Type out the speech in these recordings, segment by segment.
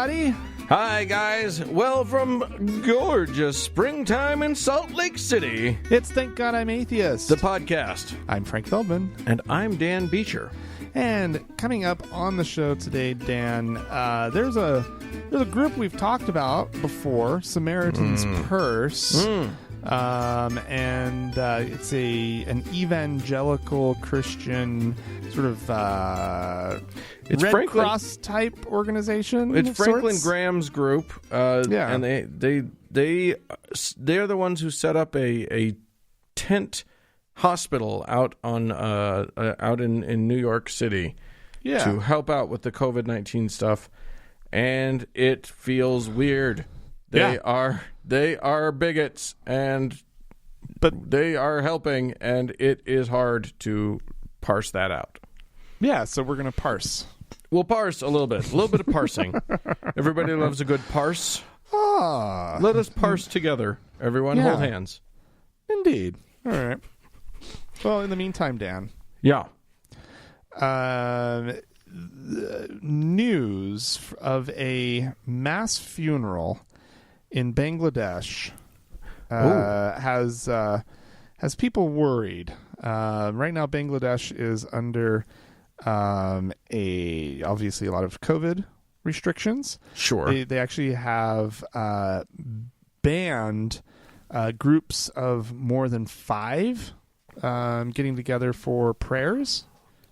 everybody. Hi, guys. Well, from gorgeous springtime in Salt Lake City, It's Thank God I'm Atheist. the podcast. I'm Frank Feldman. And I'm Dan Beecher. And coming up on the show today, Dan, there's a group we've talked about before, Samaritan's Purse. And it's an evangelical Christian sort of It's Red Cross type organization. It's Franklin sorts. Graham's group. Yeah. And they're the ones who set up a tent hospital out in New York City to help out with the COVID-19 stuff, and it feels weird. They are bigots, but they are helping, and it is hard to parse that out. Yeah, so we're gonna parse. We'll parse a little bit of parsing. Everybody loves a good parse. Let us parse together. Everyone, hold hands. Indeed. All right. Well, in the meantime, Dan. Yeah. News of a mass funeral in Bangladesh has people worried. Right now, Bangladesh is under obviously a lot of COVID restrictions. Sure. They actually have banned groups of more than 5 getting together for prayers.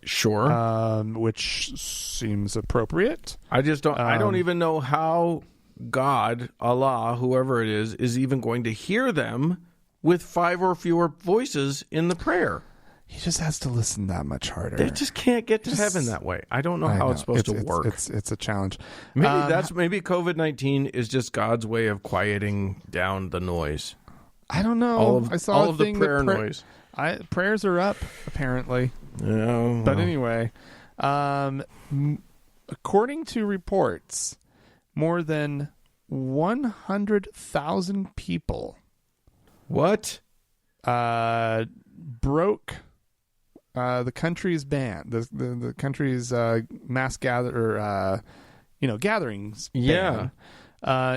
Sure. Which seems appropriate. I don't even know how God, Allah, whoever it is even going to hear them with 5 or fewer voices in the prayer. He just has to listen that much harder. They just can't get to heaven that way. I don't know how it's supposed to work. It's a challenge. Maybe COVID-19 is just God's way of quieting down the noise. I don't know. I saw all of the prayer noise. Prayers are up, apparently. Yeah, but anyway, according to reports, more than 100,000 people broke the country's ban, the country's mass gatherings ban,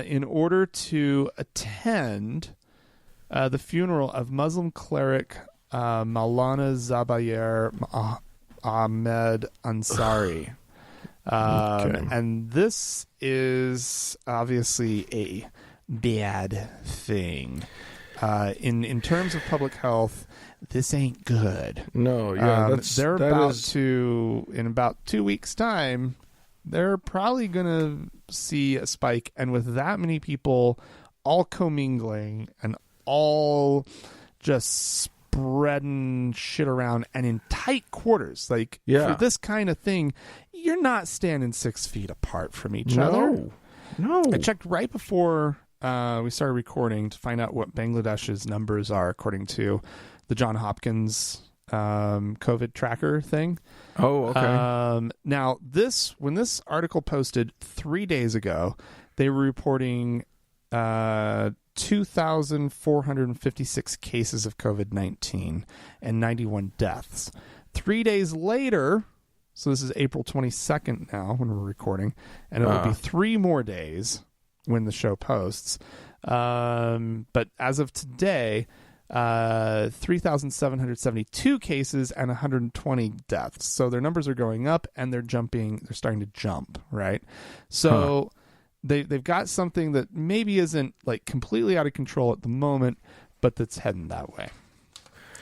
in order to attend the funeral of Muslim cleric Maulana Zabayer Ahmed Ansari. And this is obviously a bad thing. In terms of public health, this ain't good. No, yeah, in about 2 weeks' time, they're probably going to see a spike. And with that many people all commingling and all just spreading shit around and in tight quarters, for this kind of thing, you're not standing 6 feet apart from each other. No. I checked right before we started recording to find out what Bangladesh's numbers are according to the Johns Hopkins COVID tracker thing. Oh, okay. Now, when this article posted 3 days ago, they were reporting 2,456 cases of COVID-19 and 91 deaths. 3 days later, so this is April 22nd now when we're recording, and it will be 3 more days when the show posts. But as of today, 3,772 cases and 120 deaths. So their numbers are going up and they're starting to jump, right? So they've got something that maybe isn't like completely out of control at the moment, but that's heading that way.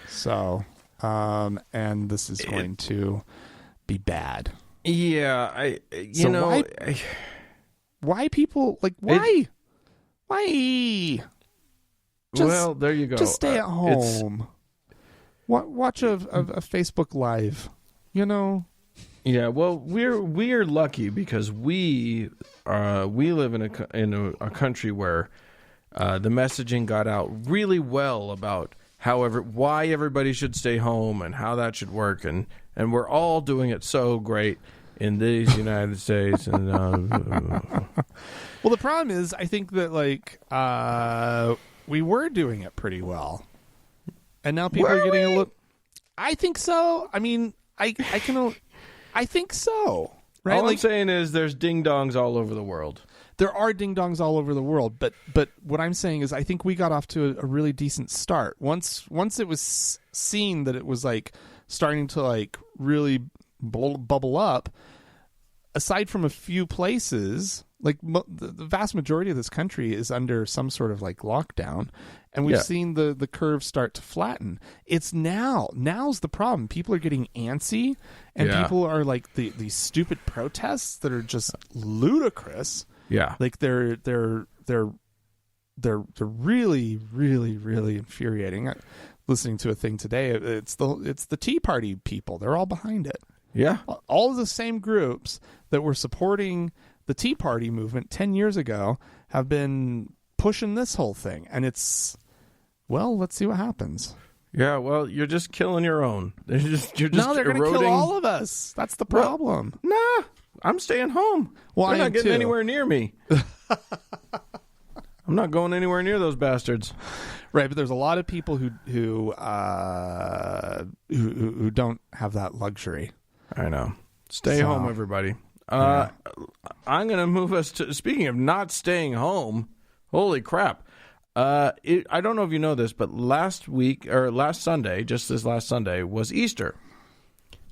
So, and this is going to be bad. Yeah, why people why? Well, there you go. Just stay at home. Watch a Facebook Live. Yeah, well, we're lucky because we live in a country where the messaging got out really well about why everybody should stay home and how that should work, and we're all doing it so great in these United States. And well, the problem is, I think that we were doing it pretty well, and now people are getting a little. I think so. I mean, I think so. Right? All I'm saying is there's ding-dongs all over the world. There are ding-dongs all over the world, but what I'm saying is I think we got off to a really decent start. Once it was seen that it was like starting to like really bubble up, aside from a few places, like the vast majority of this country is under some sort of like lockdown, and we've seen the curve start to flatten. It's now's the problem. People are getting antsy, and people are like these stupid protests that are just ludicrous. Yeah, like they're really, really, really infuriating. Listening to a thing today, it's the Tea Party people. They're all behind it. Yeah, all of the same groups that were supporting the Tea Party movement 10 years ago have been pushing this whole thing, and let's see what happens. Yeah, well, you're just killing your own. You're just they're going to kill all of us. That's the problem. Well, nah, I'm staying home. Well, they're not getting anywhere near me. I'm not going anywhere near those bastards. Right, but there's a lot of people who don't have that luxury. I know. Stay home, everybody. I'm going to move us to, speaking of not staying home, holy crap. I don't know if you know this, but last Sunday, just this last Sunday, was Easter.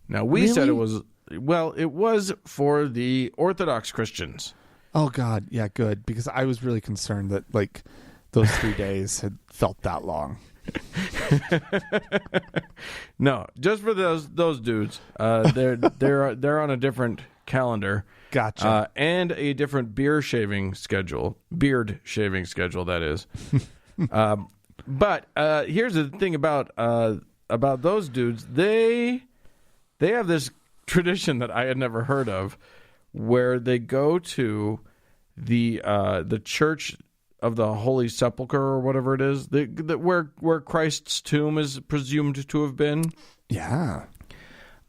Now, we said it was for the Orthodox Christians. Oh, God. Yeah, good. Because I was really concerned that, like, those 3 days had felt that long. No, just for those dudes. They're on a different calendar. Gotcha. And a different beard shaving schedule, that is. But here's the thing about those dudes. They have this tradition that I had never heard of, where they go to the Church of the Holy Sepulchre or whatever it is, where Christ's tomb is presumed to have been. Yeah.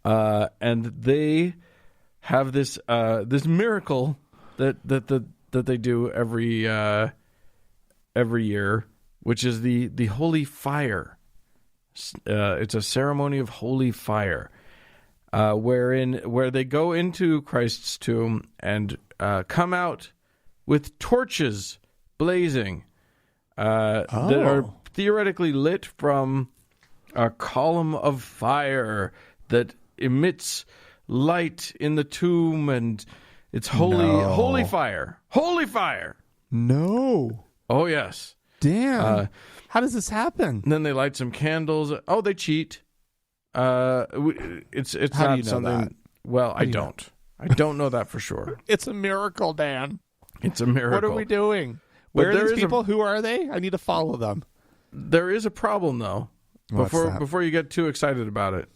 And they have this miracle that they do every year, which is the holy fire. It's a ceremony of holy fire, where they go into Christ's tomb and come out with torches blazing that are theoretically lit from a column of fire that emits light in the tomb, and it's holy fire. No. Oh, yes. Damn. How does this happen? And then they light some candles. Oh, they cheat. It's How not do you know something. that? Well, I don't. I don't know that for sure. It's a miracle, Dan. It's a miracle. What are we doing? Where are these people? Who are they? I need to follow them. There is a problem, though. Before you get too excited about it,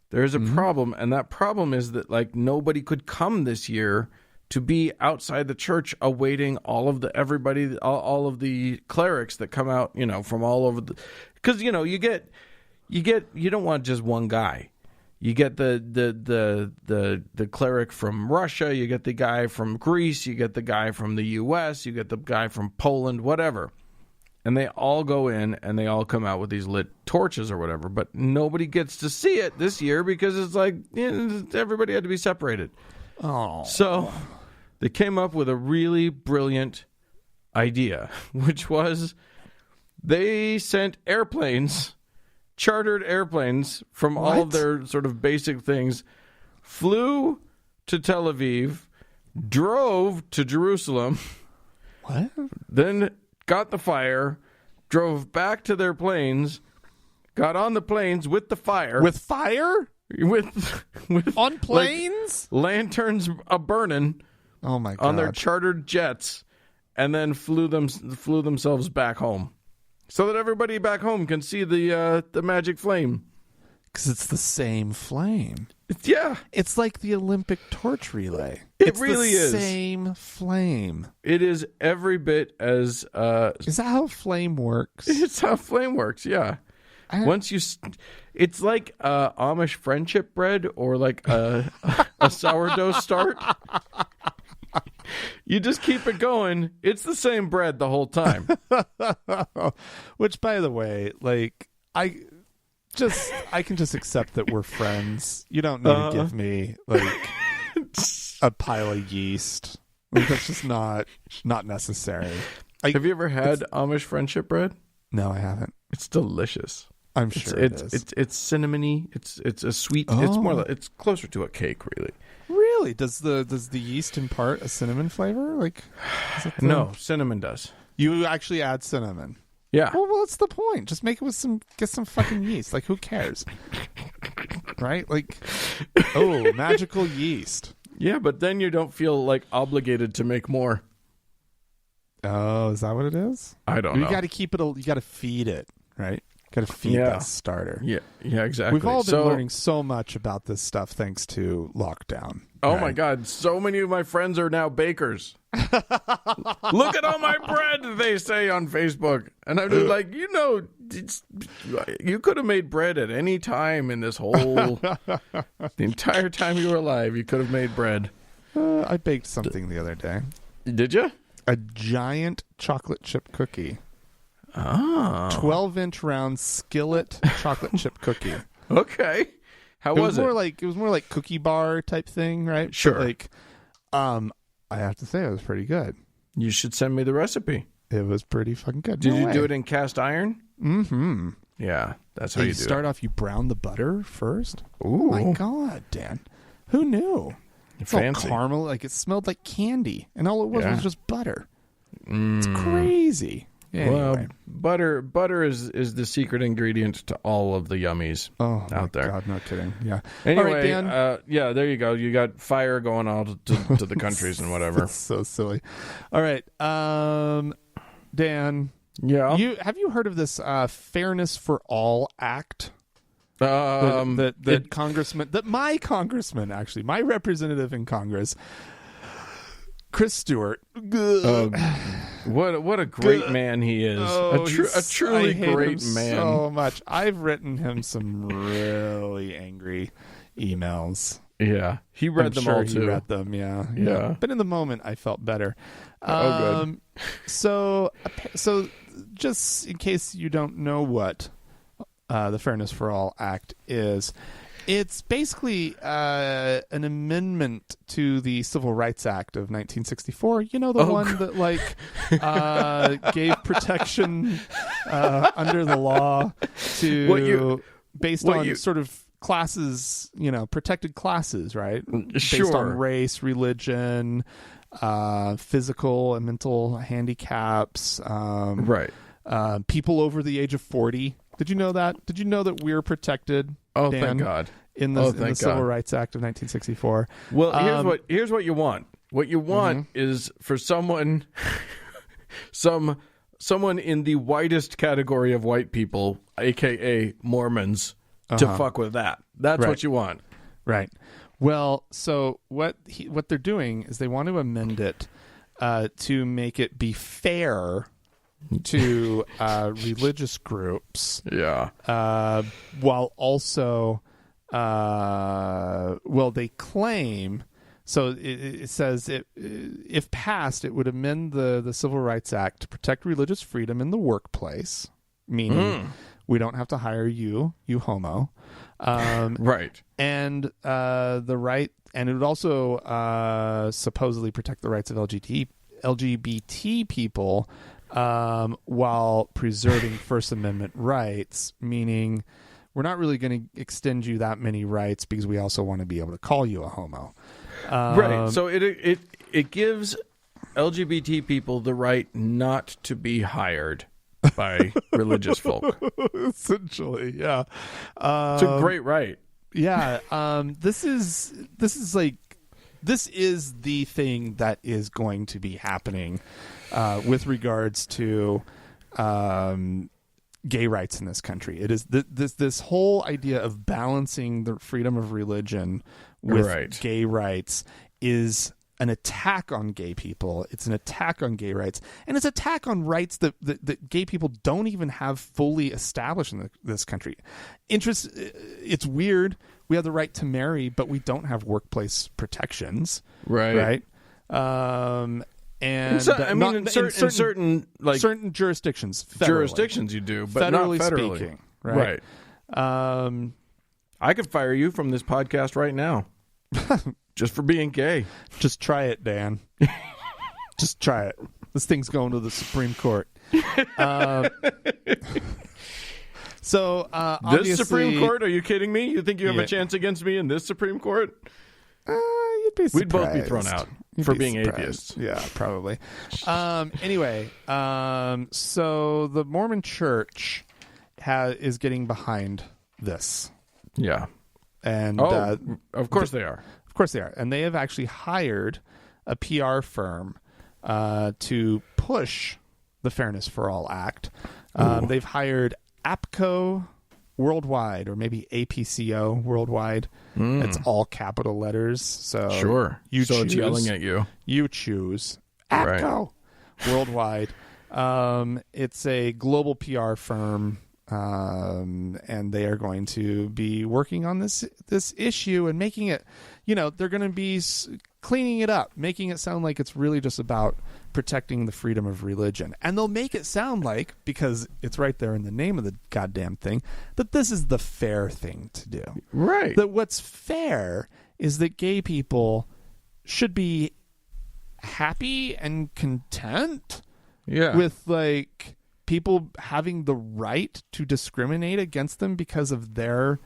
there is a problem, and that problem is that like nobody could come this year to be outside the church awaiting all of the clerics that come out, from all over because you don't want just one guy. You get the cleric from Russia, you get the guy from Greece, you get the guy from the U.S., you get the guy from Poland, whatever. And they all go in and they all come out with these lit torches or whatever. But nobody gets to see it this year because it's like everybody had to be separated. Oh. So they came up with a really brilliant idea, which was they sent chartered airplanes from all of their sort of basic things, flew to Tel Aviv, drove to Jerusalem, then got the fire, drove back to their planes, got on the planes with the fire. With fire? With on planes? Like, lanterns a-burning. Oh, my God. On their chartered jets, and then flew themselves back home. So that everybody back home can see the magic flame. Because it's the same flame. Yeah. It's like the Olympic torch relay. It really is. It's the same flame. It is every bit as... is that how flame works? It's how flame works, yeah. It's like Amish friendship bread or like a sourdough start. You just keep it going. It's the same bread the whole time. Which, by the way, like I can just accept that we're friends. You don't need to give me like a pile of yeast. Like, that's just not necessary. Have you ever had Amish friendship bread? No, I haven't. It's delicious. I'm sure it is. It's cinnamony. It's a sweet. Oh. It's more. It's closer to a cake, really. Really? Does the yeast impart a cinnamon flavor? Like, no, cinnamon does. You actually add cinnamon. Yeah. Well, what's the point? Just make it with get some fucking yeast. Like, who cares? Right? Like, magical yeast. Yeah, but then you don't feel like obligated to make more. Oh, is that what it is? I don't know. You got to keep it. You got to feed it, right? Got to feed that starter. Yeah, exactly. We've all been learning so much about this stuff thanks to lockdown. Oh my God! So many of my friends are now bakers. Look at all my bread, they say on Facebook, and I'm just like, you could have made bread at any time in this whole the entire time you were alive. You could have made bread. I baked something the other day. Did you? A giant chocolate chip cookie. 12-inch round skillet chocolate chip cookie. Okay. How was it? It was more like cookie bar type thing, right? Sure. But I have to say it was pretty good. You should send me the recipe. It was pretty fucking good. Did you do it in cast iron? Mm-hmm. Yeah, that's how you do it. Start off, you brown the butter first. Ooh. Oh my God, Dan. Who knew? It's fancy. all caramel, like it smelled like candy. And all it was just butter. Mm. It's crazy. Anyway. Well, butter is the secret ingredient to all of the yummies out there. God, no kidding. Yeah. Anyway, all right, Dan. there you go. You got fire going on to the countries and whatever. That's so silly. All right, Dan. Yeah. Have you heard of this Fairness for All Act? My representative in Congress, Chris Stewart. What a great man he is. A truly great man. So much. I've written him some really angry emails. Yeah. He read them all too. He read them, yeah. But in the moment I felt better. Good. So just in case you don't know what the Fairness for All Act is, it's basically an amendment to the Civil Rights Act of 1964. You know, the one that gave protection under the law to based on sort of classes, protected classes, right? Sure. Based on race, religion, physical and mental handicaps, right? People over the age of 40. Did you know that? Did you know that we're protected? Oh, Dan, thank God! In the Civil Rights Act of 1964. Well, here's what you want. What you want is for someone in the widest category of white people, aka Mormons, to fuck with that. That's what you want. Right. Well, so what they're doing is they want to amend it to make it be fair to religious groups. Yeah. While also, they claim. So it says if passed, it would amend the Civil Rights Act to protect religious freedom in the workplace, meaning we don't have to hire you homo. Right. And the right, and it would also supposedly protect the rights of LGBT people while preserving First Amendment rights, meaning we're not really going to extend you that many rights because we also want to be able to call you a homo. Right. So it gives LGBT people the right not to be hired by religious folk. Essentially, yeah. It's a great right. Yeah. This is the thing that is going to be happening with regards to gay rights in this country. It is this whole idea of balancing the freedom of religion with gay rights is an attack on gay people. It's an attack on gay rights, and it's an attack on rights that gay people don't even have fully established in this country. It's weird. We have the right to marry, but we don't have workplace protections. Right. And in certain jurisdictions, jurisdictions you do, but not federally. Speaking, right. I could fire you from this podcast right now, just for being gay. Just try it, Dan. Just try it. This thing's going to the Supreme Court. So obviously, this Supreme Court? Are you kidding me? You think you have a chance against me in this Supreme Court? You'd be surprised. We'd both be thrown out for being atheists. Yeah, probably. Anyway, so the Mormon Church is getting behind this. Yeah. And of course they are. Of course they are. And they have actually hired a PR firm to push the Fairness for All Act. They've hired APCO Worldwide, or maybe APCO Worldwide. It's all capital letters. So sure. It's yelling at you. You choose APCO Worldwide. It's a global PR firm. And they are going to be working on this issue and making it, they're going to be cleaning it up, making it sound like it's really just about protecting the freedom of religion. And they'll make it sound like, because it's right there in the name of the goddamn thing, that this is the fair thing to do. Right. That what's fair is that gay people should be happy and content with, like, people having the right to discriminate against them because of their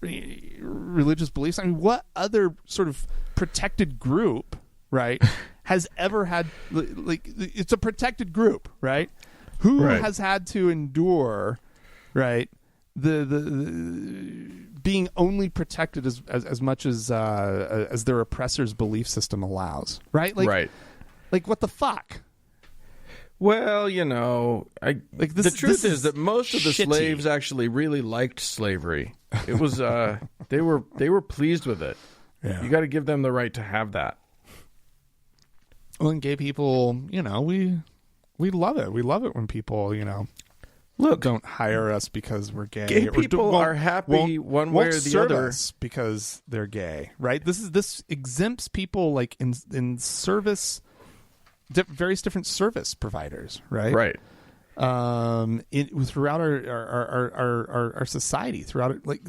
religious beliefs. I mean, what other sort of protected group, right, has ever had, like, it's a protected group, right? Who has had to endure, right, the being only protected as much as their oppressor's belief system allows, right? Like, like, what the fuck? Well, the truth is that most of the slaves actually really liked slavery. It was they were pleased with it. Yeah. You got to give them the right to have that. Well, and gay people, we love it. We love it when people, look, don't hire us because we're gay. Gay people are happy one way or the other because they're gay, right? This exempts people like in service. Various different service providers, right? Right. Throughout our society, throughout it, like,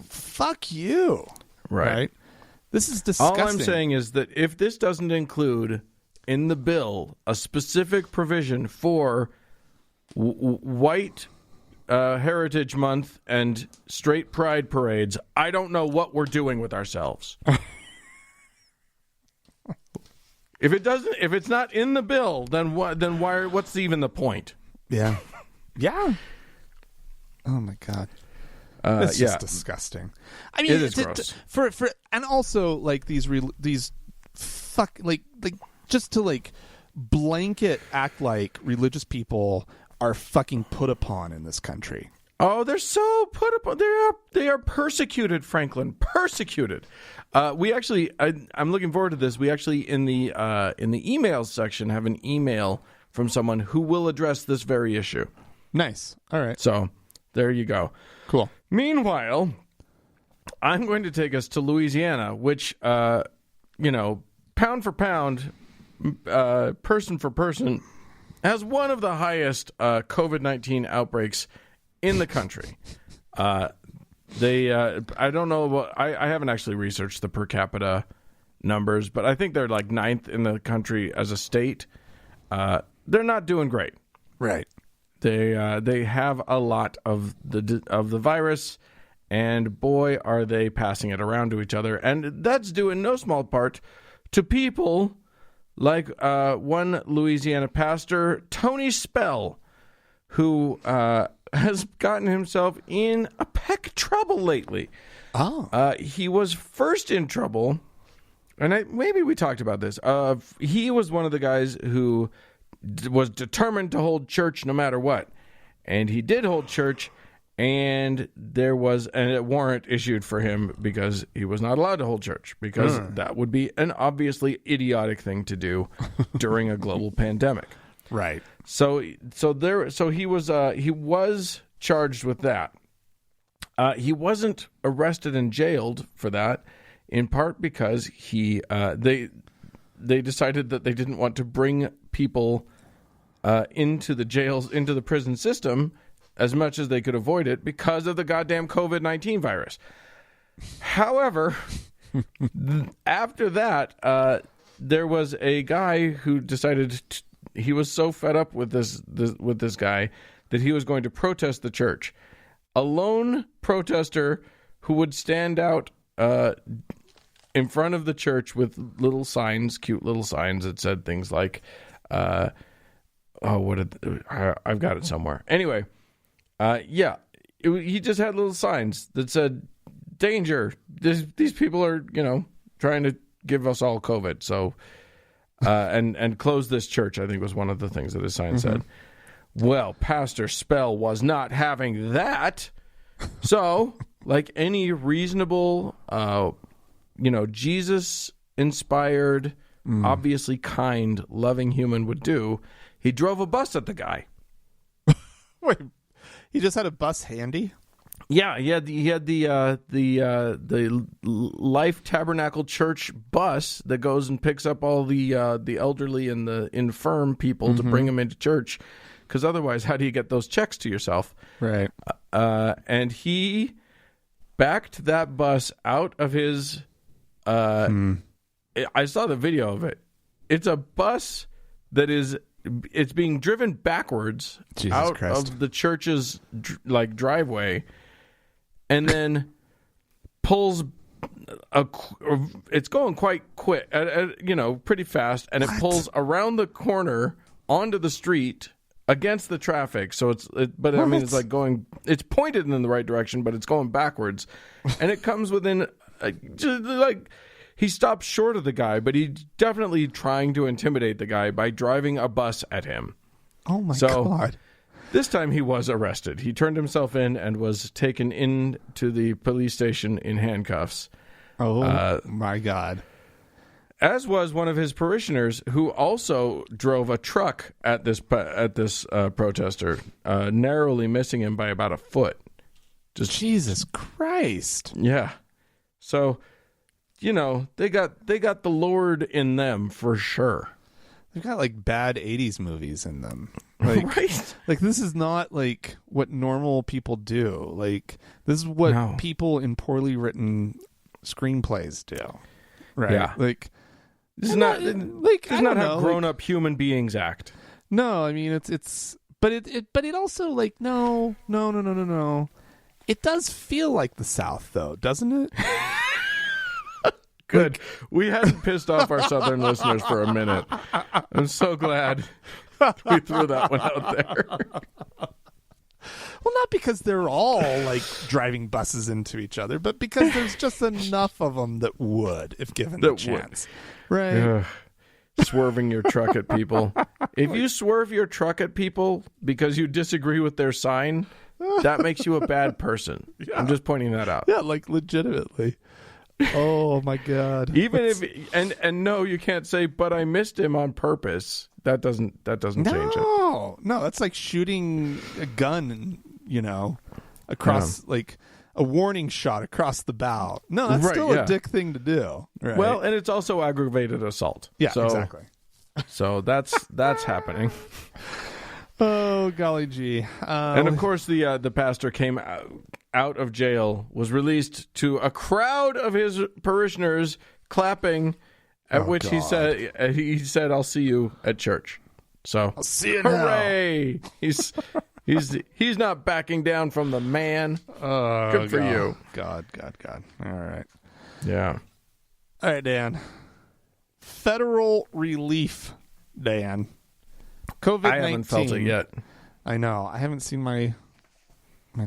fuck you, right? This is disgusting. All I'm saying is that if this doesn't include in the bill a specific provision for white Heritage Month and straight pride parades, I don't know what we're doing with ourselves. If it's not in the bill, then what? Then why? What's even the point? Yeah. Oh my god, it's just disgusting. I mean, it is gross. And also like these fuck like just to like blanket act like religious people are fucking put upon in this country. Oh, they're so put upon. They are persecuted, Franklin. Persecuted. We actually, I'm looking forward to this. We actually in the emails section have an email from someone who will address this very issue. Nice. All right. So there you go. Cool. Meanwhile, I'm going to take us to Louisiana, which, pound for pound, person for person, has one of the highest COVID-19 outbreaks in the country. I don't know I haven't actually researched the per capita numbers, but I think they're like 9th in the country as a state. They're not doing great. Right. They have a lot of the virus, and boy, are they passing it around to each other. And that's due in no small part to people like one Louisiana pastor, Tony Spell, who has gotten himself in a peck of trouble lately. Oh. He was first in trouble, and maybe we talked about this. He was one of the guys who was determined to hold church no matter what. And he did hold church, and there was a warrant issued for him because he was not allowed to hold church, because that would be an obviously idiotic thing to do during a global pandemic. Right. So he was charged with that. He wasn't arrested and jailed for that, in part because they decided that they didn't want to bring people into the jails, into the prison system, as much as they could avoid it because of the goddamn COVID-19 virus. However, after that, there was a guy who decided he was so fed up with this guy that he was going to protest the church. A lone protester who would stand out in front of the church with little signs, cute little signs that said things like, I've got it somewhere. Anyway, he just had little signs that said, danger. These people are, trying to give us all COVID. So, and close this church, I think was one of the things that his sign said. Well, Pastor Spell was not having that. So, like any reasonable, Jesus-inspired, obviously kind, loving human would do, he drove a bus at the guy. Wait, he just had a bus handy? Yeah, he had the Life Tabernacle Church bus that goes and picks up all the elderly and the infirm people to bring them into church. Because otherwise, how do you get those checks to yourself? Right. And he backed that bus out of his... I saw the video of it. It's a bus that is... It's being driven backwards out of the church's driveway, and then pulls it's going quite quick, pretty fast, and it pulls around the corner onto the street against the traffic. So it's like going. It's pointed in the right direction, but it's going backwards, and it comes within He stops short of the guy, but he's definitely trying to intimidate the guy by driving a bus at him. Oh, my God. This time he was arrested. He turned himself in and was taken into the police station in handcuffs. Oh, my God. As was one of his parishioners who also drove a truck at this protester, narrowly missing him by about a foot. Jesus Christ. Yeah. So... they got the Lord in them for sure. They've got like bad 80s movies in them. Like, right? Like this is not like what normal people do. Like this is what people in poorly written screenplays do. Right? Yeah. Like this is not how grown-up human beings act. No, I mean it's but it also like no. It does feel like the South though, doesn't it? Good. We hadn't pissed off our Southern listeners for a minute. I'm so glad we threw that one out there. Well, not because they're all like driving buses into each other, but because there's just enough of them that would, if given the chance. Right. Ugh. Swerving your truck at people. If you swerve your truck at people because you disagree with their sign, that makes you a bad person. Yeah. I'm just pointing that out. Yeah, like legitimately. Oh my God! Even if and no, you can't say, "But I missed him on purpose." That doesn't change it. No, that's like shooting a gun, across like a warning shot across the bow. No, that's still a dick thing to do. Right? Well, and it's also aggravated assault. Yeah, exactly. So that's happening. Oh golly gee! And of course, the pastor came out of jail, was released to a crowd of his parishioners clapping, at which he said, "I'll see you at church." So I'll see you hooray! Now. He's not backing down from the man. Good for you. God. All right. Yeah. All right, Dan. Federal relief, Dan. COVID-19. I haven't felt it yet. I know. I haven't seen my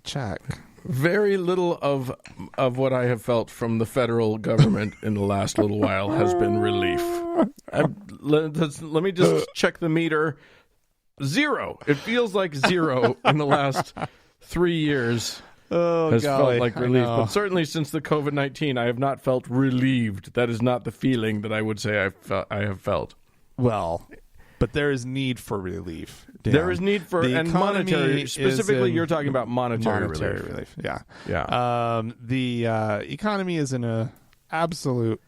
check. Very little of what I have felt from the federal government in the last little while has been relief. Let me just check the meter. 0. It feels like 0 in the last 3 years. Has felt like relief. But certainly since the COVID-19, I have not felt relieved. That is not the feeling that I would say I have felt. Well, but there is need for relief. Dan. There is need for and monetary. Specifically, you're talking about monetary relief. Yeah. The economy is in a absolute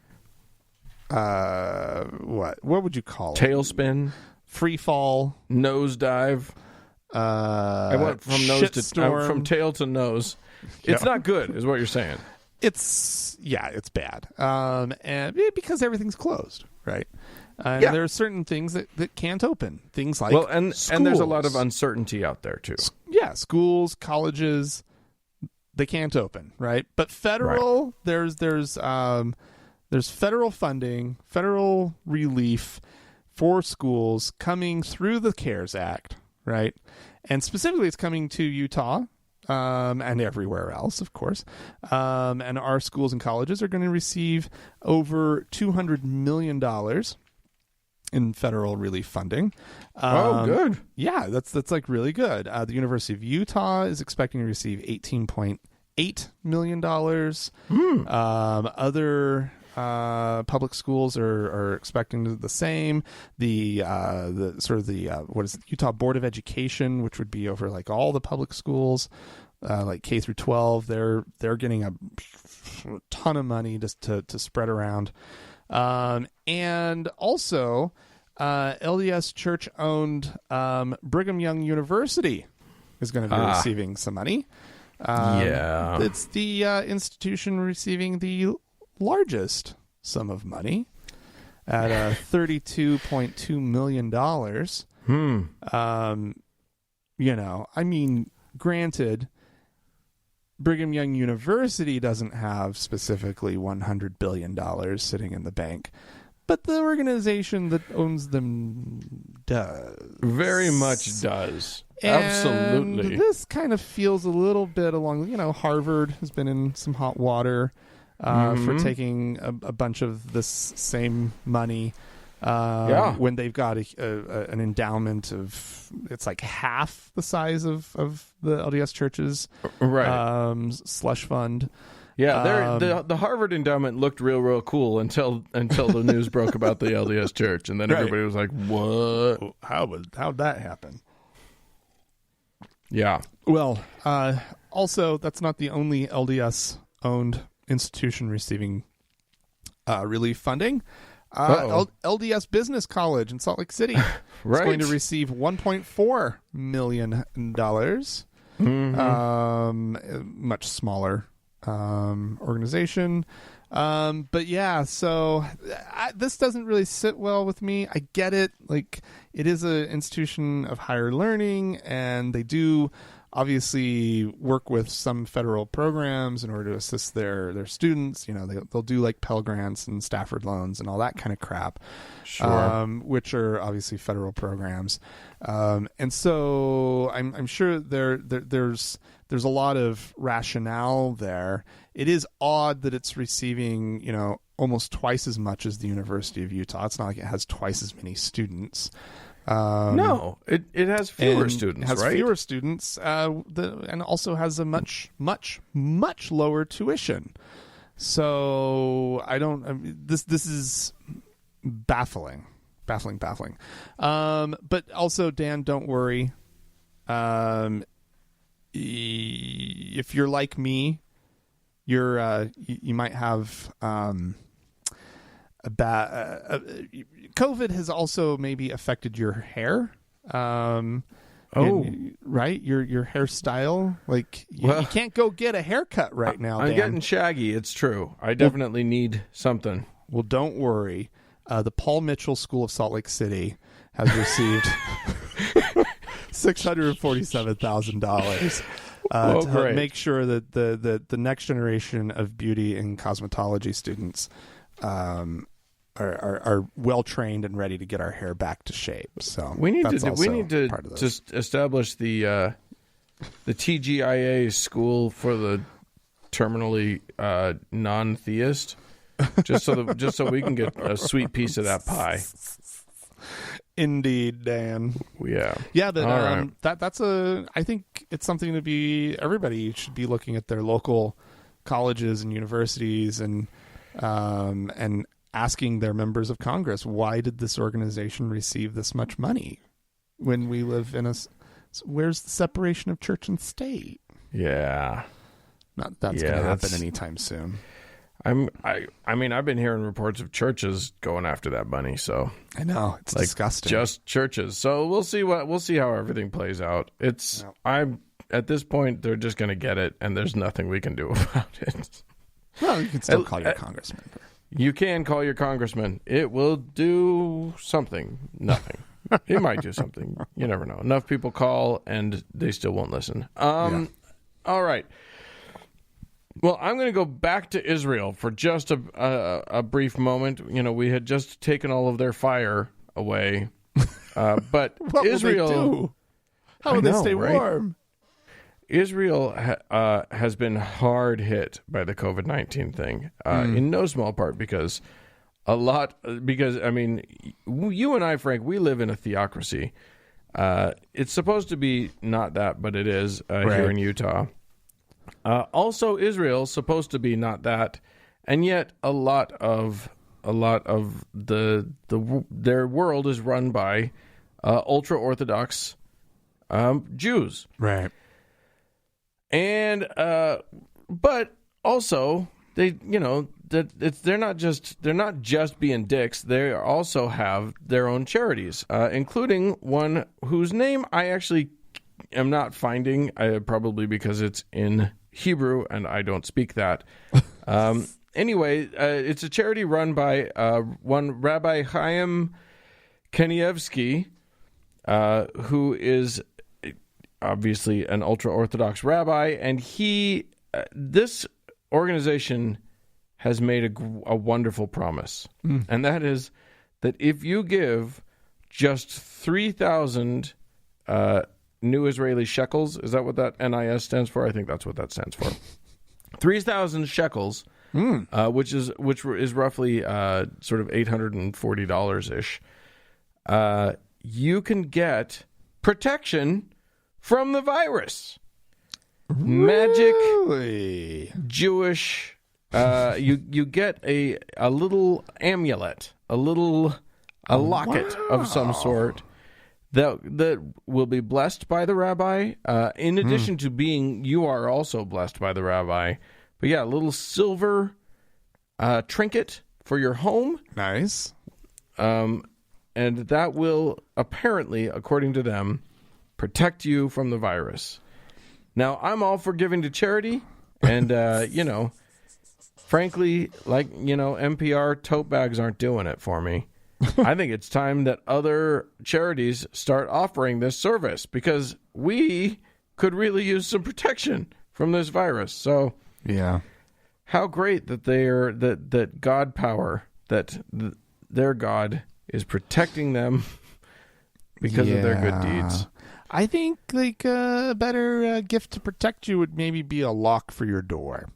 what would you call it? Tailspin, free fall, nosedive. I went from nose to from tail to nose. It's not good, is what you're saying. it's bad. And because everything's closed, right? There are certain things that can't open. Things like and there's a lot of uncertainty out there too. Yeah, schools, colleges, they can't open, right? But federal, there's federal funding, federal relief for schools coming through the CARES Act, right? And specifically, it's coming to Utah. And everywhere else, of course. And our schools and colleges are going to receive over $200 million in federal relief funding. Good. Yeah, that's like really good. The University of Utah is expecting to receive $18.8 million. Other public schools are expecting the same. The Utah Board of Education, which would be over like all the public schools, like K through 12, they're getting a ton of money just to spread around. And also, LDS Church owned Brigham Young University is going to be receiving some money. It's the institution receiving the largest sum of money at $32.2 million. I mean, granted, Brigham Young University doesn't have specifically $100 billion sitting in the bank, but the organization that owns them does. Very much does. And absolutely. This kind of feels a little bit along, Harvard has been in some hot water for taking a bunch of this same money when they've got an endowment of, it's like half the size of the LDS Church's slush fund. Yeah, the Harvard endowment looked real cool until the news broke about the LDS Church, and then everybody was like, "What? How'd that happen?" Yeah. Well, also, that's not the only LDS-owned institution receiving relief funding. LDS Business College in Salt Lake City is going to receive $1.4 million. Much smaller organization. But yeah, so this doesn't really sit well with me. I get it. Like, it is an institution of higher learning, and they do obviously work with some federal programs in order to assist their students. They'll do like Pell Grants and Stafford loans and all that kind of crap, which are obviously federal programs. And so I'm sure there's a lot of rationale there. It is odd that it's receiving, almost twice as much as the University of Utah. It's not like it has twice as many students. No, it has fewer students, right? Has fewer students, and also has a much lower tuition. So I don't. This is baffling. But also, Dan, don't worry. If you're like me, you might have a bad. COVID has also maybe affected your hair. Right? Your hairstyle. Like you can't go get a haircut right now. I'm Dan. getting shaggy. It's true. I definitely need something. Well, don't worry. The Paul Mitchell School of Salt Lake City has received $647,000 to make sure that the next generation of beauty and cosmetology students are well trained and ready to get our hair back to shape. So we need to just establish the TGIA school for the terminally non-theist, just so we can get a sweet piece of that pie. Indeed, Dan. Yeah. But that's I think it's something to be. Everybody should be looking at their local colleges and universities and asking their members of Congress, why did this organization receive this much money when we live in where's the separation of church and state? Yeah. Not that's going to happen anytime soon. I've been hearing reports of churches going after that money, so I know it's disgusting. Just churches. So we'll see how everything plays out. At this point, they're just going to get it, and there's nothing we can do about it. Well, you can still call your congressman. You can call your congressman. It will do something. Nothing. It might do something. You never know. Enough people call, and they still won't listen. All right. Well, I'm going to go back to Israel for just a brief moment. You know, we had just taken all of their fire away. But what Israel... will they do? How will they stay warm? Israel has been hard hit by the COVID-19 thing, in no small part because I mean, you and I, Frank, we live in a theocracy. It's supposed to be not that, but it is here in Utah. Also, Israel's supposed to be not that, and yet a lot of their world is run by ultra orthodox Jews, right? And but also they're not just being dicks. They also have their own charities, including one whose name I actually am not finding, probably because it's in Hebrew and I don't speak that. Anyway, it's a charity run by one Rabbi Chaim Kanievsky, who is obviously an ultra-Orthodox rabbi, and this organization has made a wonderful promise, and that is that if you give just 3,000 new Israeli shekels, is that what that NIS stands for? I think that's what that stands for. 3,000 shekels, which is roughly sort of $840-ish. You can get protection from the virus. Really? Magic Jewish. You get a little amulet, a locket of some sort that will be blessed by the rabbi. In addition to being, you are also blessed by the rabbi. But yeah, a little silver trinket for your home. Nice. And that will apparently, according to them, protect you from the virus. Now, I'm all for giving to charity, and, frankly, NPR tote bags aren't doing it for me. I think it's time that other charities start offering this service, because we could really use some protection from this virus. So, yeah, how great that that God power, that their God is protecting them because of their good deeds. I think a better gift to protect you would maybe be a lock for your door.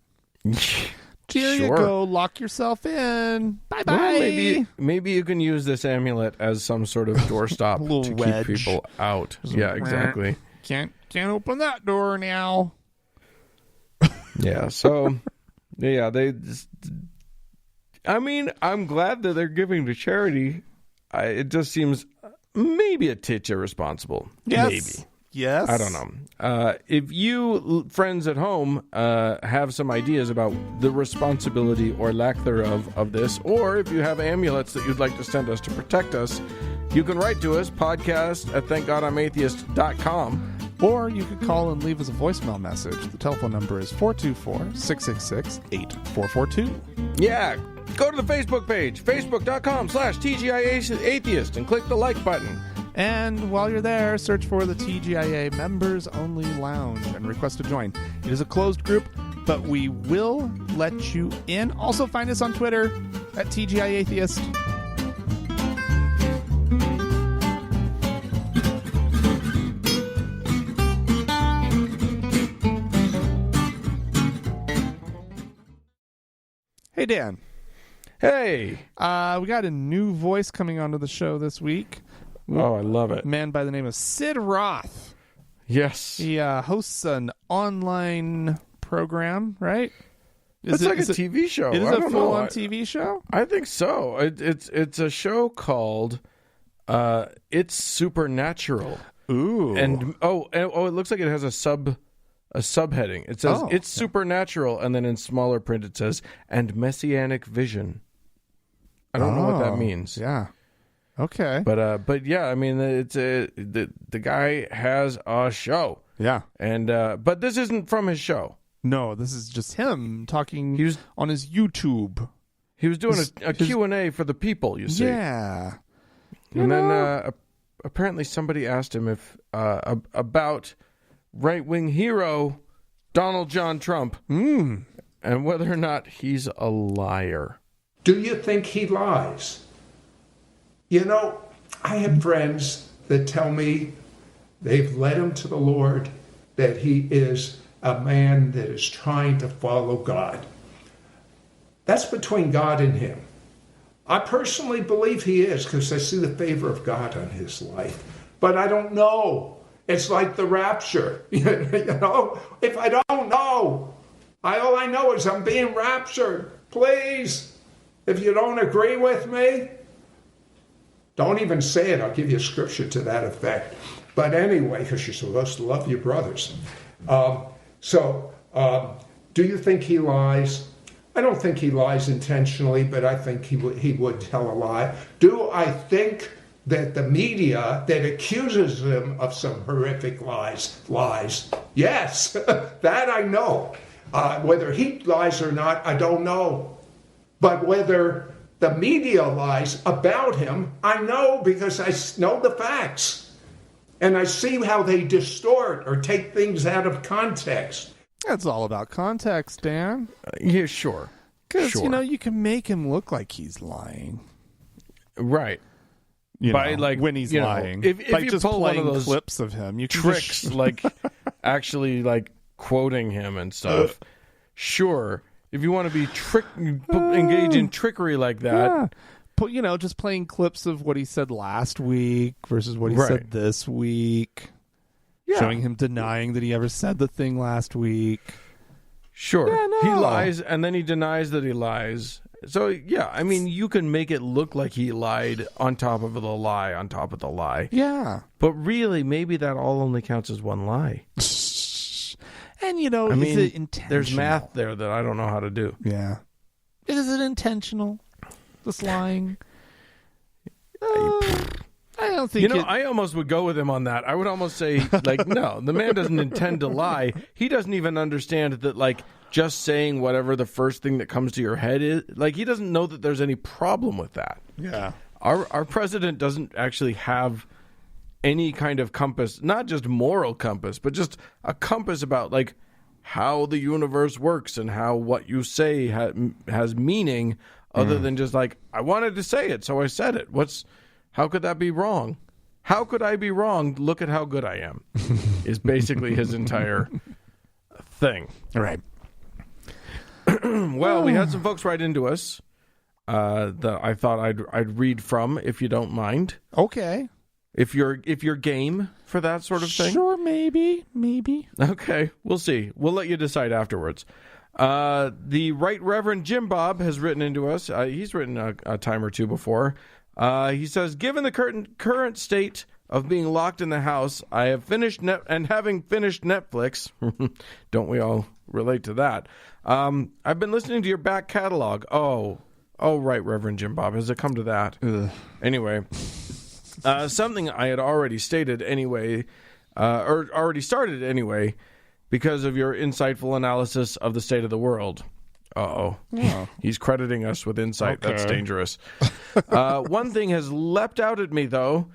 Here you go, lock yourself in. Bye bye. Well, maybe you can use this amulet as some sort of doorstop to keep people out. Yeah, exactly. Can't open that door now. Yeah. So, yeah, I'm glad that they're giving to charity. It just seems maybe a titch irresponsible. Yes. Maybe. Yes. I don't know. If you, friends at home, have some ideas about the responsibility or lack thereof of this, or if you have amulets that you'd like to send us to protect us, you can write to us, podcast@thankgodimatheist.com. Or you could call and leave us a voicemail message. The telephone number is 424-666-8442. Yeah. Go to the Facebook page, facebook.com/TGIAtheist, and click the like button. And while you're there, search for the TGIA Members Only Lounge and request to join. It is a closed group, but we will let you in. Also find us on Twitter at TGIAtheist. Hey, Dan. Hey. We got a new voice coming onto the show this week. Oh, I love it. A man by the name of Sid Roth. Yes. He hosts an online program, right? It's like a TV show. It is a full-on TV show? I think so. It's a show called It's Supernatural. Ooh. And it looks like it has a subheading. It says It's Supernatural, and then in smaller print it says and Messianic Vision. I don't know what that means. Yeah. Okay. But yeah, I mean, it's the guy has a show. Yeah. And but this isn't from his show. No, this is just him talking on his YouTube. He was doing a Q&A for the people, you see. Yeah. And then apparently somebody asked him if about right-wing hero Donald John Trump and whether or not he's a liar. Do you think he lies? You know, I have friends that tell me they've led him to the Lord, that he is a man that is trying to follow God. That's between God and him. I personally believe he is because I see the favor of God on his life. But I don't know. It's like the rapture. You know, if I don't know, all I know is I'm being raptured. Please, if you don't agree with me, don't even say it. I'll give you a scripture to that effect. But anyway, because you're supposed to love your brothers. Do you think he lies? I don't think he lies intentionally, but I think he would tell a lie. Do I think that the media that accuses him of some horrific lies? Yes, that I know. Whether he lies or not, I don't know. But whether the media lies about him, I know because I know the facts. And I see how they distort or take things out of context. That's all about context, Dan. Yeah, sure. Because, you can make him look like he's lying. Right. When he's lying. If by you just pull one playing of those clips of him, you can tricks, like actually like quoting him and stuff. Sure. If you want to be engage in trickery like that. Yeah. Just playing clips of what he said last week versus what he said this week. Yeah. Showing him denying that he ever said the thing last week. Sure. Yeah, no. He lies and then he denies that he lies. So, yeah, I mean, you can make it look like he lied on top of the lie on top of the lie. Yeah. But really, maybe that all only counts as one lie. And, is it intentional? There's math there that I don't know how to do. Yeah. Is it intentional? This lying? I don't think I almost would go with him on that. I would almost say, no, the man doesn't intend to lie. He doesn't even understand that, just saying whatever the first thing that comes to your head is, he doesn't know that there's any problem with that. Yeah. Our president doesn't actually have any kind of compass, not just moral compass, but just a compass about, how the universe works and how what you say has meaning other than just, I wanted to say it, so I said it. How could that be wrong? How could I be wrong? Look at how good I am, is basically his entire thing. All right. Well, we had some folks write into us that I thought I'd read from, if you don't mind. Okay. If you're game for that sort of thing. Sure, maybe. Okay, we'll see. We'll let you decide afterwards. The Right Reverend Jim Bob has written into us. He's written a time or two before. He says, given the current state of being locked in the house, I have finished having finished Netflix. Don't we all relate to that? I've been listening to your back catalog. Oh, right, Reverend Jim Bob. Has it come to that? Ugh. Anyway, something I had already stated anyway, or already started anyway, because of your insightful analysis of the state of the world. Uh-oh. Oh. He's crediting us with insight. Okay. That's dangerous. One thing has leapt out at me, though.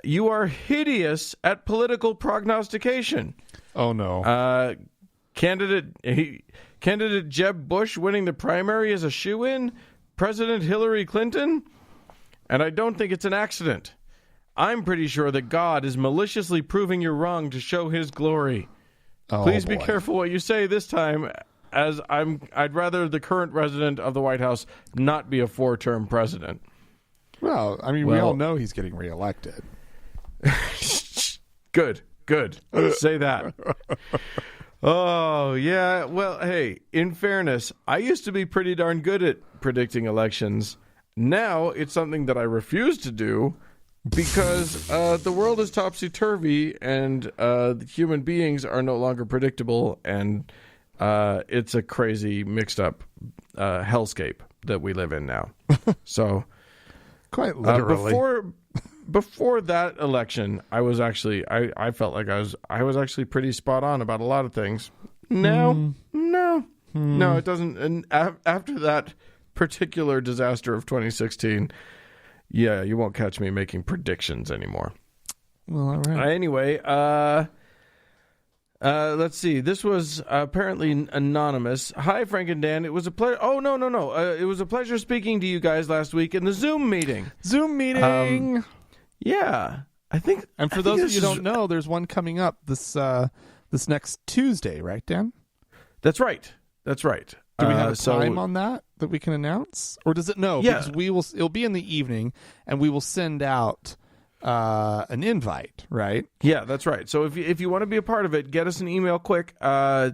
You are hideous at political prognostication. Oh, no. Candidate Jeb Bush winning the primary is a shoo-in? President Hillary Clinton? And I don't think it's an accident. I'm pretty sure that God is maliciously proving you wrong to show his glory. Oh, Please be careful what you say this time, as I'd rather the current president of the White House not be a 4-term president. Well, I mean, we all know he's getting reelected. Good. Say that. Oh, yeah. Well, hey, in fairness, I used to be pretty darn good at predicting elections. Now it's something that I refuse to do because the world is topsy-turvy and human beings are no longer predictable, and it's a crazy, mixed-up hellscape that we live in now. So, quite literally. Before that election, I was actually I felt like I was actually pretty spot on about a lot of things. No, it doesn't. And after that particular disaster of 2016, yeah, you won't catch me making predictions anymore. Well, all right. Anyway, let's see. This was apparently anonymous. Hi, Frank and Dan. It was a pleasure. Oh, no. It was a pleasure speaking to you guys last week in the Zoom meeting. Yeah, I think. And for those of you who don't know, there's one coming up this next Tuesday, right, Dan? That's right. Do we have a time on that we can announce, or does it? No, yeah. Because it'll be in the evening, and we will send out an invite, right? Yeah, that's right. So if you want to be a part of it, get us an email quick at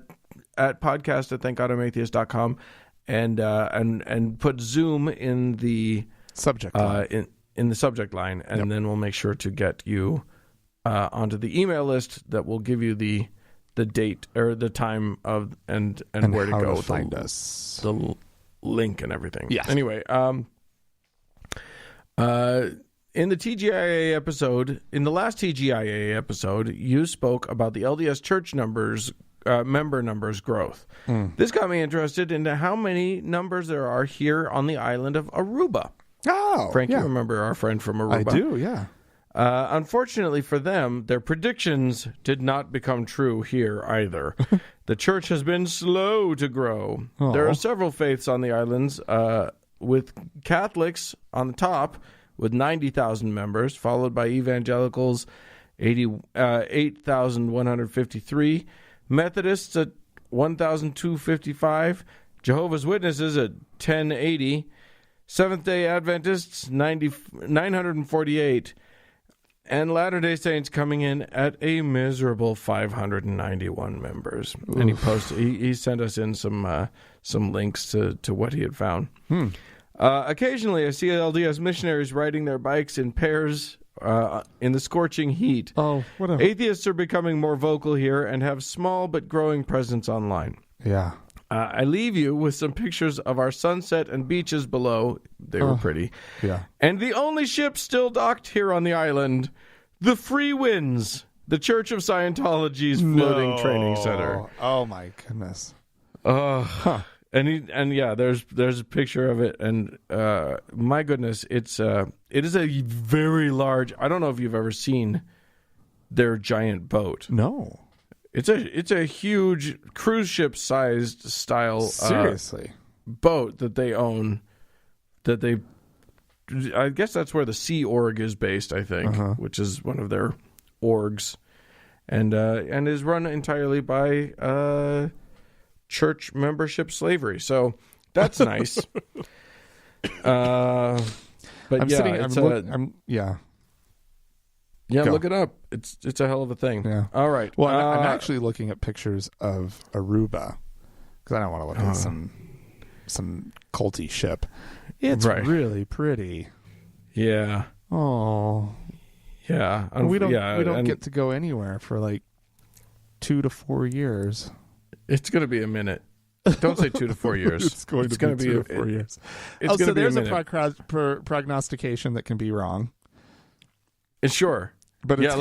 podcast@thankgodimatheist.com and put Zoom in the subject line. In the subject line, and then we'll make sure to get you onto the email list that will give you the date or the time of and where to go to find us, the link and everything. Yes. Anyway, in the TGIA episode, in the last TGIA episode, you spoke about the LDS Church member numbers growth. This got me interested into how many numbers there are here on the island of Aruba. Oh, Frank, you remember our friend from Aruba? I do, yeah. Unfortunately for them, their predictions did not become true here either. The church has been slow to grow. Oh. There are several faiths on the islands, with Catholics on the top with 90,000 members, followed by evangelicals, 8,153, Methodists at 1,255, Jehovah's Witnesses at 1,080, Seventh-day Adventists, 948, and Latter-day Saints coming in at a miserable 591 members. Oof. And he sent us in some links to what he had found. Occasionally, I see LDS missionaries riding their bikes in pairs in the scorching heat. Oh, whatever. Atheists are becoming more vocal here and have small but growing presence online. Yeah. I leave you with some pictures of our sunset and beaches below. They were pretty. Yeah. And the only ship still docked here on the island, the Free Winds, the Church of Scientology's floating training center. Oh my goodness. And there's a picture of it, and my goodness, it is a very large. I don't know if you've ever seen their giant boat. No. It's a huge cruise ship sized style seriously boat that they own. I guess that's where the Sea Org is based, I think, which is one of their orgs, and is run entirely by church membership slavery. So that's nice. But look it up. It's a hell of a thing. Yeah. All right. Well, I'm actually looking at pictures of Aruba because I don't want to look at some culty ship. It's really pretty. Yeah. Oh. Yeah. We don't get to go anywhere for like 2 to 4 years. It's going to be a minute. Don't say 2 to 4 years. It's going to be 2 to 4 years. So there's a prognostication that can be wrong. Sure. But it's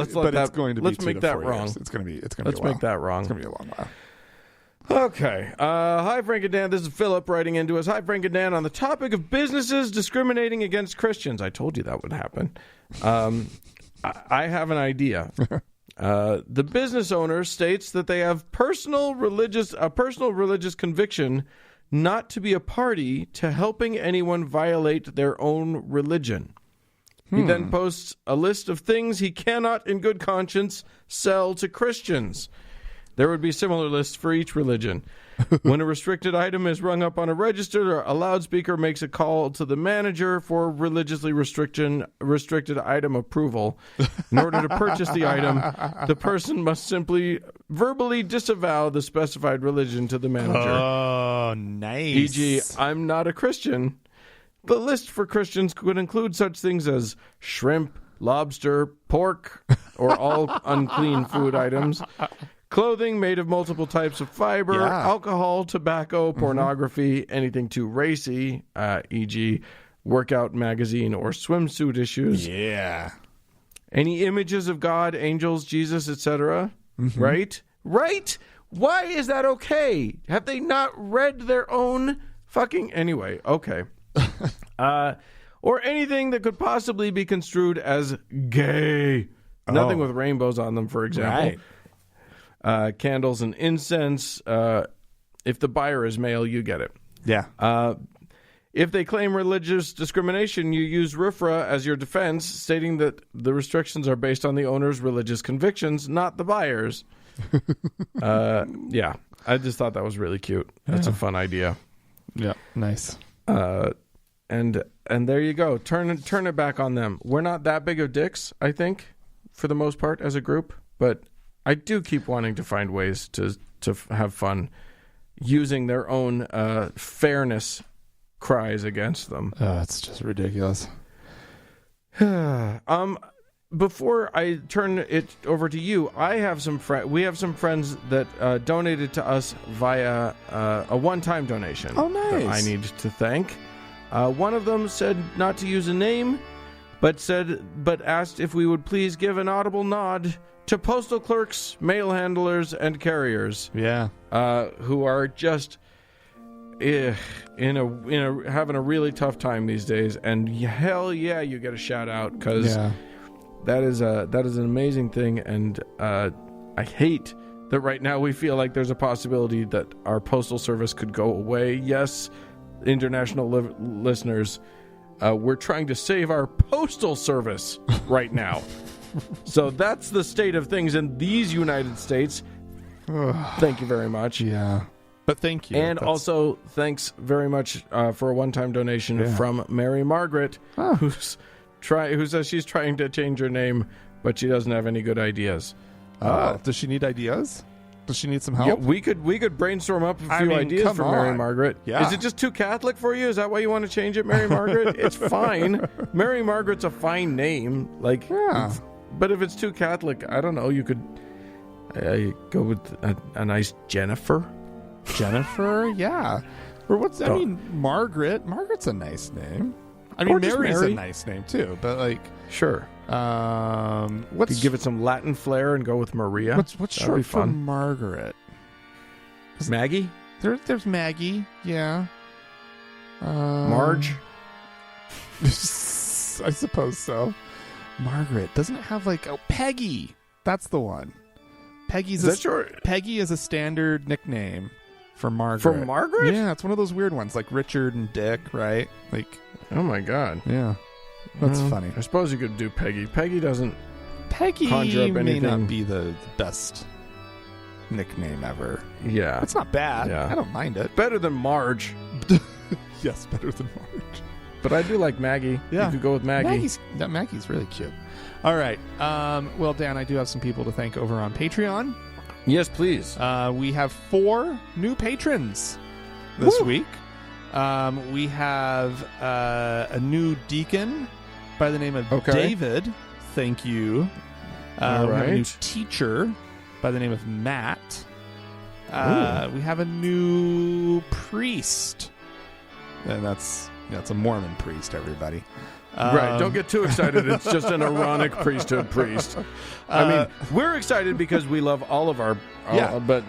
going to be. Let's make that wrong. It's going to be. Let's make that wrong. It's going to be a long while. Okay. Hi, Frank and Dan. This is Philip writing into us. Hi, Frank and Dan. On the topic of businesses discriminating against Christians, I told you that would happen. I have an idea. The business owner states that they have a personal religious conviction not to be a party to helping anyone violate their own religion. He then posts a list of things he cannot, in good conscience, sell to Christians. There would be similar lists for each religion. When a restricted item is rung up on a register, a loudspeaker makes a call to the manager for religiously restricted item approval. In order to purchase the item, the person must simply verbally disavow the specified religion to the manager. Oh, nice. E.g., I'm not a Christian. The list for Christians could include such things as shrimp, lobster, pork, or all unclean food items, clothing made of multiple types of fiber, alcohol, tobacco, pornography, anything too racy, e.g., workout magazine or swimsuit issues. Yeah. Any images of God, angels, Jesus, etc. Right? Why is that okay? Have they not read their own fucking... Anyway, okay. Or anything that could possibly be construed as gay. Nothing with rainbows on them, for example. Right. Candles and incense. If the buyer is male, you get it. Yeah. If they claim religious discrimination, you use RFRA as your defense, stating that the restrictions are based on the owner's religious convictions, not the buyer's. Yeah, I just thought that was really cute. That's a fun idea. Yeah, nice. And there you go. Turn it back on them. We're not that big of dicks, I think, for the most part as a group, but I do keep wanting to find ways to have fun using their own fairness cries against them. It's just ridiculous. Before I turn it over to you, I have we have some friends that donated to us via a one-time donation. Oh, nice. That I need to thank. One of them said not to use a name, but asked if we would please give an audible nod to postal clerks, mail handlers, and carriers. Yeah. Who are just having a really tough time these days, and hell yeah, you get a shout out because that is an amazing thing, and I hate that right now we feel like there's a possibility that our postal service could go away. Yes, international listeners, we're trying to save our postal service right now. So that's the state of things in these United States. Thank you very much. Yeah. But thank you. And also, thanks very much for a one-time donation from Mary Margaret, who says she's trying to change her name, but she doesn't have any good ideas. Does she need ideas? Does she need some help? Yeah, we could brainsome up a few ideas for Mary Margaret. Yeah. Is it just too Catholic for you? Is that why you want to change it, Mary Margaret? It's fine. Mary Margaret's a fine name. But if it's too Catholic, I don't know. You could go with a nice Jennifer. Jennifer, yeah. Or Margaret. Margaret's a nice name. I mean, Mary's a nice name too. But sure. Could give it some Latin flair and go with Maria. What's short for Margaret? Maggie. There's Maggie. Yeah. Marge. I suppose so. Margaret doesn't it have Peggy? That's the one. Peggy is a standard nickname for Margaret. For Margaret? Yeah, it's one of those weird ones like Richard and Dick, right? Oh my God. Yeah. That's funny. I suppose you could do Peggy. Peggy conjure up anything. May not be the best nickname ever. Yeah. It's not bad. Yeah. I don't mind it. Better than Marge. Yes, better than Marge. But I do like Maggie. Yeah. You could go with Maggie. Maggie's really cute. All right. Well, Dan, I do have some people to thank over on Patreon. Yes, please. We have 4 new patrons this week. We have a new deacon by the name of David. Thank you. All right. We have a new teacher by the name of Matt. We have a new priest. And that's a Mormon priest, everybody. Right, don't get too excited. It's just an Aaronic priesthood priest. I mean, we're excited because we love all of our... But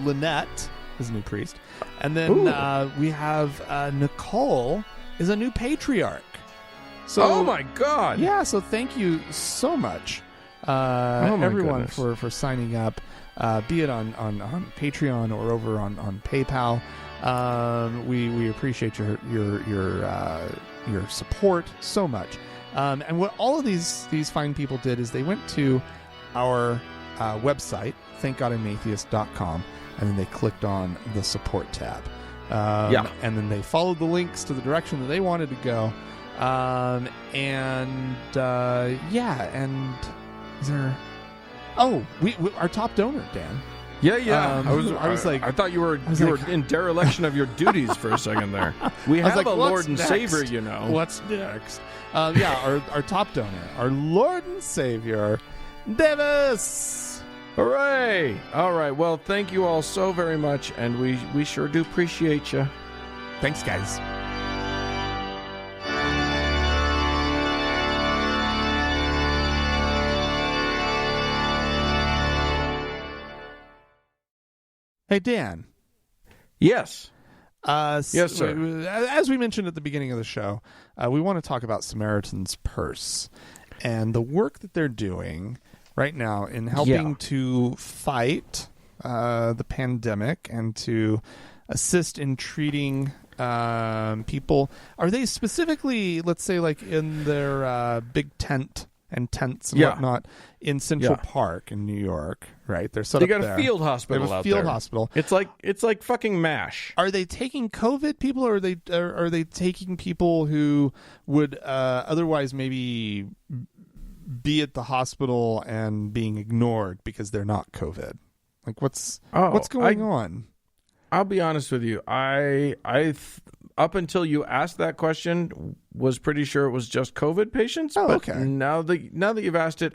Lynette is a new priest. And then we have Nicole is a new patriarch. So, oh my God! Yeah, so thank you so much, everyone, for signing up, be it on Patreon or over on PayPal. We appreciate your support so much. And what all of these fine people did is they went to our website, thankgodimatheist.com, and then they clicked on the support tab. And then they followed the links to the direction that they wanted to go. And is there... Oh, we our top donor, Dan. Yeah. I thought you were in dereliction of your duties for a second there. We have a Lord and Savior, you know. What's next? Our top donor, our Lord and Savior, Davis. Hooray! All right. Well, thank you all so very much, and we sure do appreciate you. Thanks, guys. Hey, Dan. Yes. Yes, sir. As we mentioned at the beginning of the show, we want to talk about Samaritan's Purse and the work that they're doing right now in helping to fight the pandemic and to assist in treating people. Are they specifically, let's say, like in their big tents and whatnot in Central Park in New York, right? They're set up there. They got a field hospital out there. They have a field hospital. It's like fucking MASH. Are they taking COVID people, or are they taking people who would otherwise maybe be at the hospital and being ignored because they're not COVID? Like, what's going on? I'll be honest with you. I up until you asked that question, was pretty sure it was just COVID patients. Oh, but okay. Now that you've asked it,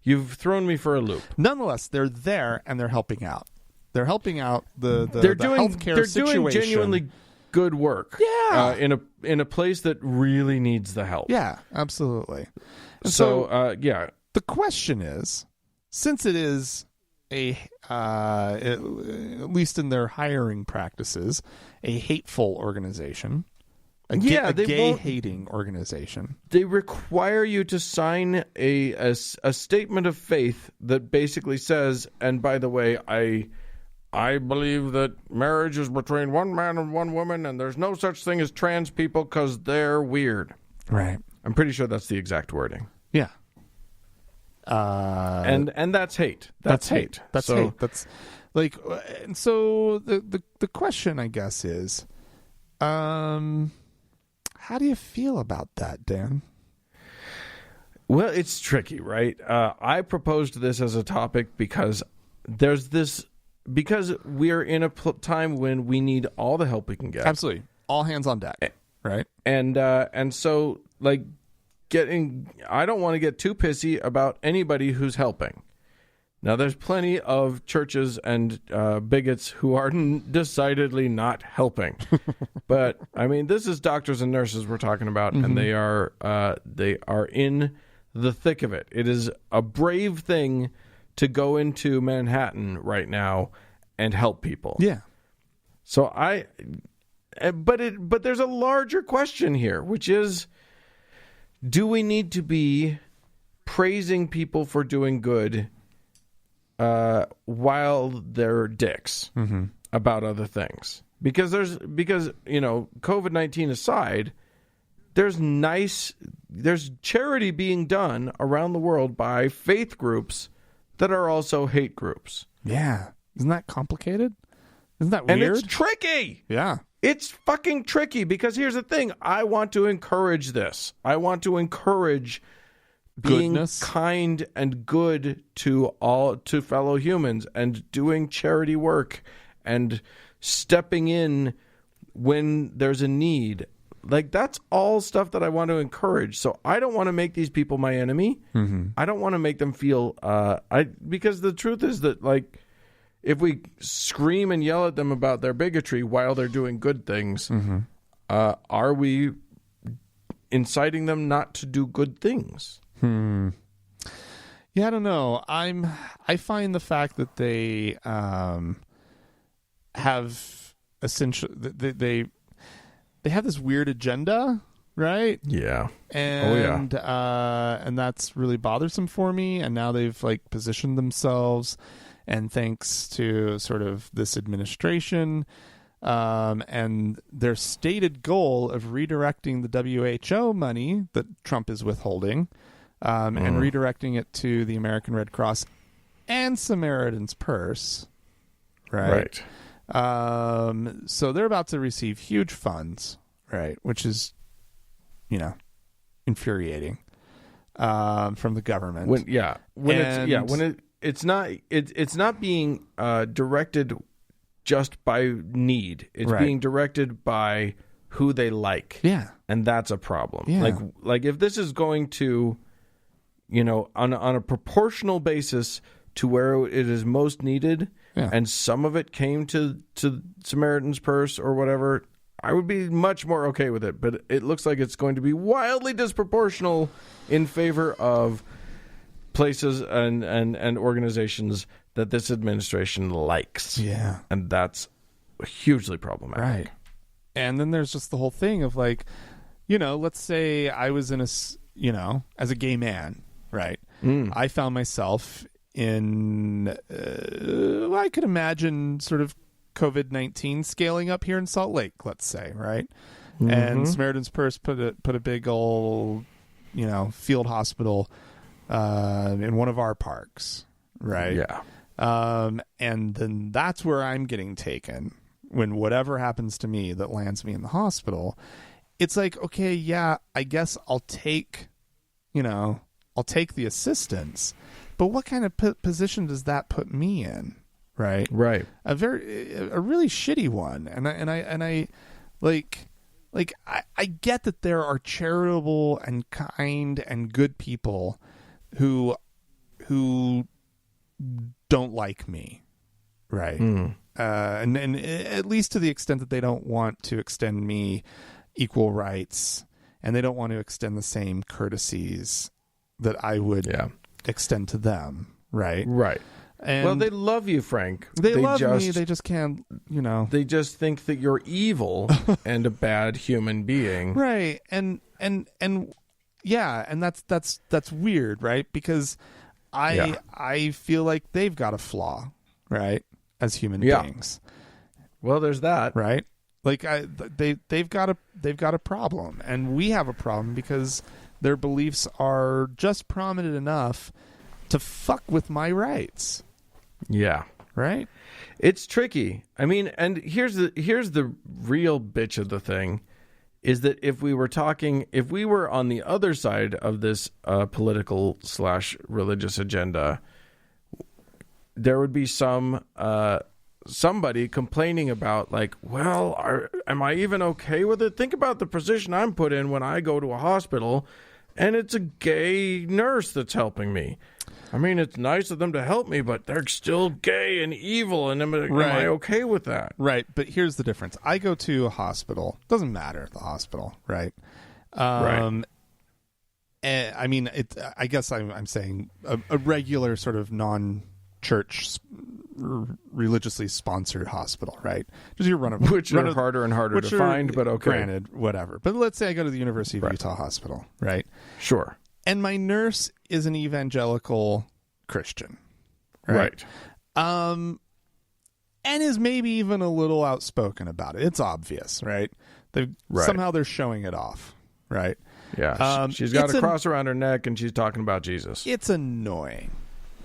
you've thrown me for a loop. Nonetheless, they're there and they're helping out. They're helping out the healthcare situation. They're doing genuinely good work. Yeah, in a place that really needs the help. Yeah, absolutely. And so the question is, since it is at least in their hiring practices, a hateful organization, a gay-hating organization. They require you to sign a statement of faith that basically says, and by the way, I believe that marriage is between one man and one woman, and there's no such thing as trans people because they're weird. Right. I'm pretty sure that's the exact wording. Yeah. And that's hate. That's hate. That's hate. That's like, and so the question, I guess, is, how do you feel about that, Dan? Well, it's tricky, right? I proposed this as a topic because because we're in a time when we need all the help we can get. Absolutely, all hands on deck, right? And so like. I don't want to get too pissy about anybody who's helping. Now, there's plenty of churches and bigots who are decidedly not helping. But, I mean, this is doctors and nurses we're talking about, and they are in the thick of it. It is a brave thing to go into Manhattan right now and help people. Yeah. So but there's a larger question here, which is, do we need to be praising people for doing good while they're dicks about other things? Because COVID-19 aside, there's charity being done around the world by faith groups that are also hate groups. Yeah. Isn't that complicated? Isn't that weird? And it's tricky. Yeah. It's fucking tricky because here's the thing. I want to encourage this. I want to encourage being kind and good to fellow humans and doing charity work and stepping in when there's a need. Like, that's all stuff that I want to encourage. So I don't want to make these people my enemy. I don't want to make them feel because the truth is that, like, if we scream and yell at them about their bigotry while they're doing good things, are we inciting them not to do good things? Yeah, I don't know. I find the fact that they have essentially they have this weird agenda, right? Yeah. And and that's really bothersome for me. And now they've like positioned themselves. And thanks to sort of this administration and their stated goal of redirecting the WHO money that Trump is withholding and redirecting it to the American Red Cross and Samaritan's Purse, right? So they're about to receive huge funds, right? Which is, infuriating from the government. It's not being directed just by need. It's being directed by who they like. Yeah. And that's a problem. Yeah. Like if this is going to, on a proportional basis to where it is most needed, and some of it came to Samaritan's Purse or whatever, I would be much more okay with it. But it looks like it's going to be wildly disproportional in favor of places and organizations that this administration likes. Yeah. And that's hugely problematic. Right. And then there's just the whole thing of like, let's say I was in as a gay man, right? I found myself in, I could imagine sort of COVID-19 scaling up here in Salt Lake, let's say, right? Mm-hmm. And Samaritan's Purse put a big old, field hospital in one of our parks, right? Yeah. And then that's where I'm getting taken when whatever happens to me that lands me in the hospital. It's like, okay, yeah, I guess I'll take the assistance, but what kind of position does that put me in? Right. A really shitty one. And I get that there are charitable and kind and good people who don't like me. Right. And at least to the extent that they don't want to extend me equal rights, and they don't want to extend the same courtesies that I would extend to them. Right. And they love you, Frank. They love me. They just can't, They just think that you're evil and a bad human being. Right. And yeah, and that's weird, right? Because I feel like they've got a flaw, right? As human beings. Well, there's that. Right? Like they've got a problem, and we have a problem because their beliefs are just prominent enough to fuck with my rights. Yeah. Right? It's tricky. I mean, and here's the real bitch of the thing is that if we were on the other side of this political / religious agenda, there would be somebody complaining about like, well, am I even okay with it? Think about the position I'm put in when I go to a hospital and it's a gay nurse that's helping me. I mean, it's nice of them to help me, but they're still gay and evil, and am I okay with that? Right, but here's the difference. I go to a hospital. Doesn't matter, the hospital, right? Right. And, I mean, I guess I'm saying a regular sort of non-church religiously sponsored hospital, right? Just your which are harder and harder to find, but okay. Granted, whatever. But let's say I go to the University of Utah hospital, right? Sure. And my nurse is an evangelical Christian, right? And is maybe even a little outspoken about it. It's obvious, right? Somehow they're showing it off, right? Yeah, she's got a cross around her neck and she's talking about Jesus. It's annoying,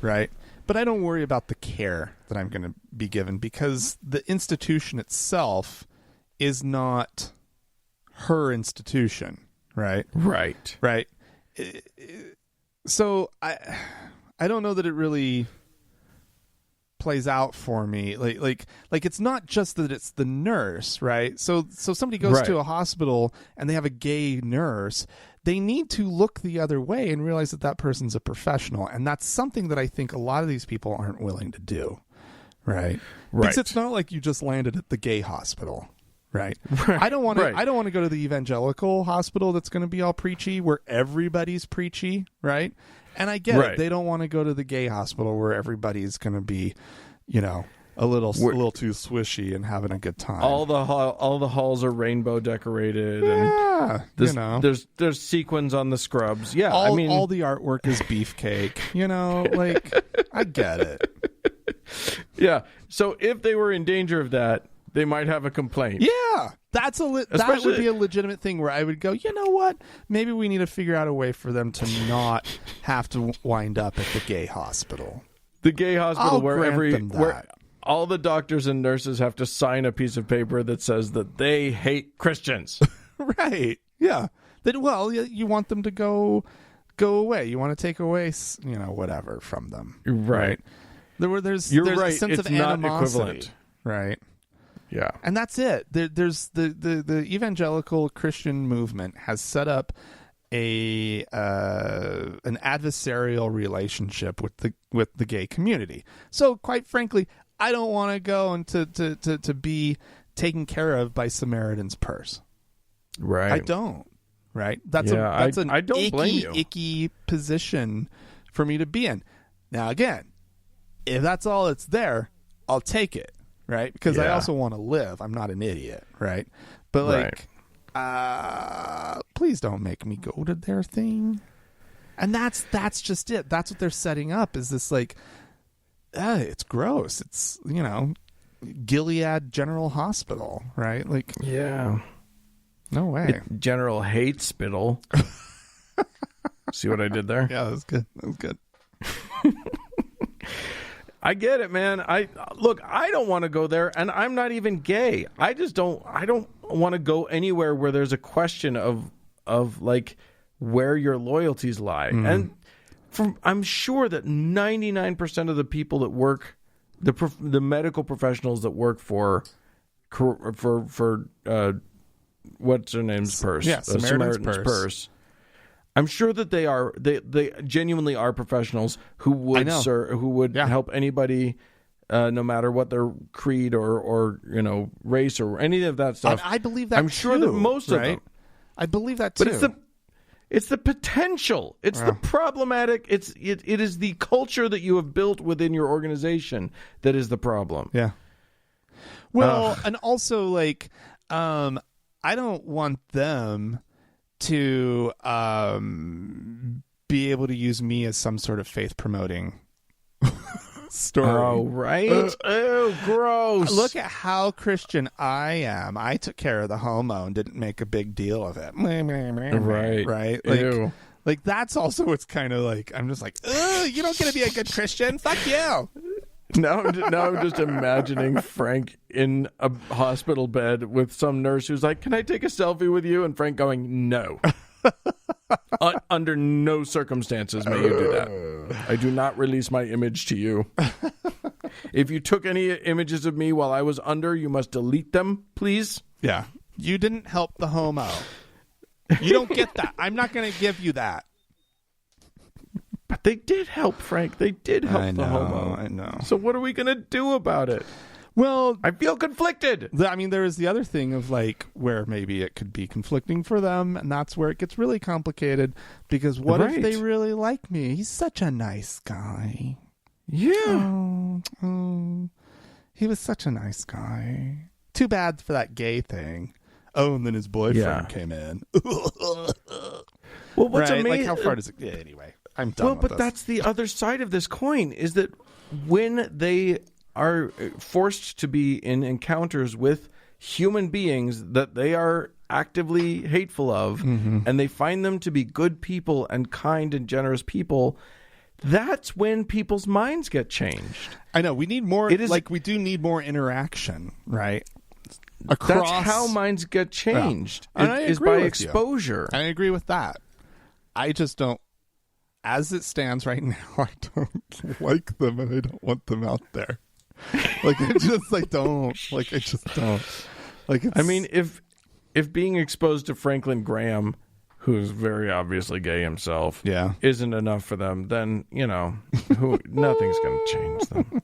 right? But I don't worry about the care that I'm going to be given because the institution itself is not her institution, right? Right. So I don't know that it really plays out for me. Like it's not just that it's the nurse, right? So somebody goes to a hospital and they have a gay nurse. They need to look the other way and realize that person's a professional, and that's something that I think a lot of these people aren't willing to do, right? Because it's not like you just landed at the gay hospital. Right. I don't want to. I don't want to go to the evangelical hospital that's going to be all preachy, where everybody's preachy, right? And I get it. They don't want to go to the gay hospital where everybody's going to be, a little too swishy and having a good time. All the halls are rainbow decorated, and there's sequins on the scrubs. Yeah, all the artwork is beefcake. I get it. Yeah. So if they were in danger of that, they might have a complaint. Yeah, that would be a legitimate thing where I would go, you know what? Maybe we need to figure out a way for them to not have to wind up at the gay hospital. The gay hospital where all the doctors and nurses have to sign a piece of paper that says that they hate Christians. Right. Yeah. You want them to go away. You want to take away, whatever from them. Right. There's You're a right. sense it's of animosity. Not equivalent. Right. Yeah. And that's it. There's the evangelical Christian movement has set up an adversarial relationship with the gay community. So quite frankly, I don't want to go and to be taken care of by Samaritan's Purse. Right. I don't. Right. That's an I don't blame you. icky position for me to be in. Now again, if that's all that's there, I'll take it, right? Because I also want to live. I'm not an idiot, right? But like, please don't make me go to their thing. And that's just it. That's what they're setting up, is this like, it's gross. It's, you know, Gilead General Hospital, right? Like, yeah. No way. General Hate Spittle. See what I did there? Yeah, that was good. That was good. I get it, man. I don't want to go there, and I'm not even gay. I don't want to go anywhere where there's a question of like where your loyalties lie. And I'm sure that 99% of the people that work, the medical professionals that work for what's her name's purse? Yeah, Samaritan's purse. I'm sure that they genuinely are professionals who would help anybody, no matter what their creed or you know, race or any of that stuff. I believe that. I'm sure that most of them. I believe that too. But it's the potential. It's the problematic. It is the culture that you have built within your organization that is the problem. Yeah. Well, and also like, I don't want them to be able to use me as some sort of faith promoting story. Oh, right? Oh, gross. Look at how Christian I am. I took care of the homo and didn't make a big deal of it. Right. Right? Ew. Like that's also what's kind of like, I'm just like, ugh, you don't get to be a good Christian. Fuck you. Now I'm just imagining Frank in a hospital bed with some nurse who's like, "Can I take a selfie with you?" And Frank going, "No." Under no circumstances may you do that. I do not release my image to you. If you took any images of me while I was under, you must delete them, please. Yeah. You didn't help the homo. You don't get that. I'm not going to give you that. But they did help, Frank. They did help the homo. I know. So what are we going to do about it? Well, I feel conflicted. I mean, there is the other thing of like where maybe it could be conflicting for them, and that's where it gets really complicated. Because what if they really like me? He's such a nice guy. Yeah. Oh, he was such a nice guy. Too bad for that gay thing. Oh, and then his boyfriend came in. Well, what's amazing? Like, how far does it? Yeah, anyway, I'm done. Well, but that's the other side of this coin, is that when they are forced to be in encounters with human beings that they are actively hateful of, and they find them to be good people and kind and generous people, that's when people's minds get changed. I know. We need more, we do need more interaction, right? That's how minds get changed, is by exposure. I agree with that. I just don't, as it stands right now, I don't like them and I don't want them out there. Like, I just, don't. Like, I just don't. Like, I mean, if being exposed to Franklin Graham, who's very obviously gay himself, isn't enough for them, then, you know, nothing's going to change them.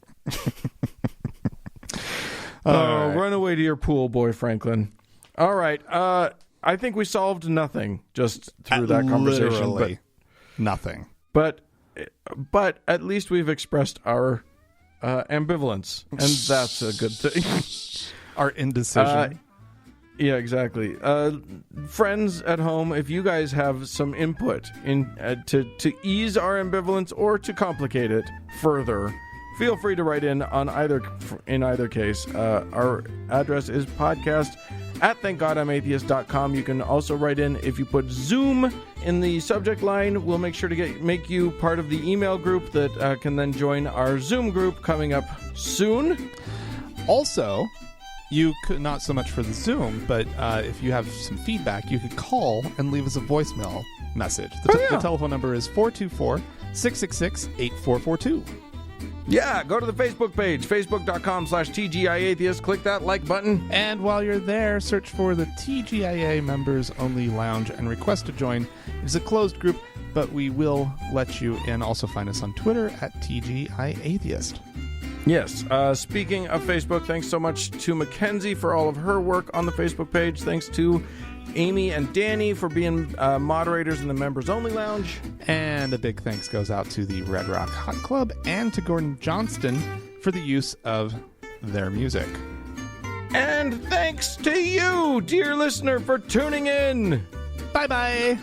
Run away to your pool, boy, Franklin. All right. I think we solved nothing just through that conversation. Literally nothing. But at least we've expressed our ambivalence, and that's a good thing. Our indecision. Yeah, exactly. Friends at home, if you guys have some input in to ease our ambivalence or to complicate it further, feel free to write in either case. Our address is podcast@thankgodimatheist.com. You can also write in if you put Zoom in the subject line. We'll make sure to make you part of the email group that can then join our Zoom group coming up soon. Also, you could, not so much for the Zoom, but if you have some feedback, you could call and leave us a voicemail message. The telephone number is 424-666-8442. Yeah, go to the Facebook page, facebook.com/TGIAtheist. Click that like button. And while you're there, search for the TGIA Members Only Lounge and request to join. It's a closed group, but we will let you in. Also find us on Twitter @TGIAtheist. Yes. Speaking of Facebook, thanks so much to Mackenzie for all of her work on the Facebook page. Thanks to Amy and Danny for being moderators in the Members Only Lounge. And a big thanks goes out to the Red Rock Hot Club and to Gordon Johnston for the use of their music. And thanks to you, dear listener, for tuning in. Bye-bye.